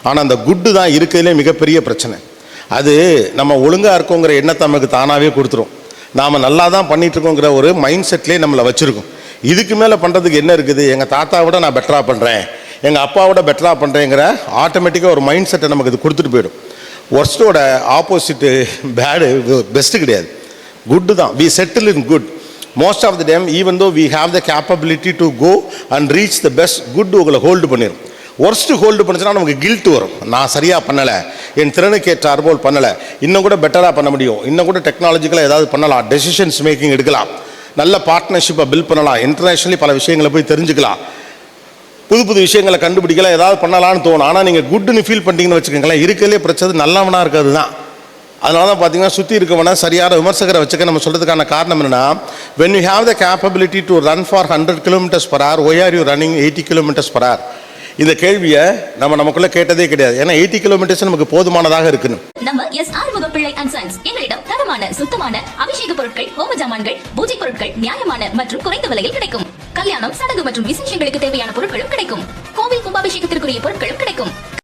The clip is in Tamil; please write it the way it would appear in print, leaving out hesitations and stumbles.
ஆனால் அந்த குட்டு தான் இருக்கிறதுலே மிகப்பெரிய பிரச்சனை. அது நம்ம ஒழுங்காக இருக்கோங்கிற எண்ணத்தை நமக்கு தானாகவே கொடுத்துரும். நாம் நல்லா தான் பண்ணிகிட்ருக்கோங்கிற ஒரு மைண்ட் செட்லேயே நம்மளை வச்சுருக்கோம். இதுக்கு மேலே பண்ணுறதுக்கு என்ன இருக்குது, எங்கள் தாத்தாவோட நான் பெட்டராக பண்ணுறேன், எங்கள் அப்பாவோட பெட்டராக பண்ணுறேங்கிற ஆட்டோமேட்டிக்காக ஒரு மைண்ட் செட்டை நமக்கு இது கொடுத்துட்டு போயிடும். ஒர்ஸ்ட்டோட ஆப்போசிட்டு பெஸ்ட்டு கிடையாது, குட்டு தான். We settle in good most of the time. Even though we have the capability to go and reach the best, good உங்களை ஹோல்டு பண்ணிடும். ஒர்ஸ்ட்டு ஹோல்டு பண்ணுச்சுன்னா நமக்கு கில்ட் வரும். நான் சரியாக பண்ணலை, என் திறனுக்கு ஏற்றாற்போல் பண்ணலை, இன்னும் கூட பெட்டராக பண்ண முடியும், இன்னும் கூட டெக்னாலஜிக்கலாக ஏதாவது பண்ணலாம், டெசிஷன்ஸ் மேக்கிங் எடுக்கலாம், நல்ல பார்ட்னர்ஷிப்பை பில்ட் பண்ணலாம், இன்டர்நேஷ்னலி பல விஷயங்களை போய் தெரிஞ்சுக்கலாம், புது புது விஷயங்களை கண்டுபிடிக்கலாம், ஏதாவது பண்ணலான்னு தோணும். ஆனால் நீங்கள் குட்டுன்னு ஃபீல் பண்ணிட்டீங்கன்னு வச்சுக்கோங்களேன், இருக்கிறதுலே பிரச்சனை நல்லவனாக இருக்கிறது தான். அதனால தான் பார்த்தீங்கன்னா சுற்றி இருக்கவனா சரியான விமர்சகரை வச்சுக்க நம்ம சொல்கிறதுக்கான காரணம் என்னென்னா, when you have the capability to run for 100 km/h, why are you running 80 km/h? இந்த கேள்வியை நமக்குள்ள கேட்டதே கிடையாது. ஏன்னா 80 கிலோமீட்டர்ஸ் நமக்கு போதுமானதாக இருக்கணும். நம்ம எஸ் ஆறுமுக பிள்ளை அண்ட் சன்ஸ் எங்களிடம் தரமான சுத்தமான அபிஷேக பொருட்கள், ஹோம ஜாமான்கள், பூஜை பொருட்கள் நியாயமான மற்றும் குறைந்த விலையில் கிடைக்கும். கல்யாணம், சடங்கு மற்றும் விசேஷங்களுக்கு தேவையான பொருட்களும் கிடைக்கும். கோவில் கும்பாபிஷேகத்திற்குரிய பொருட்களும் கிடைக்கும்.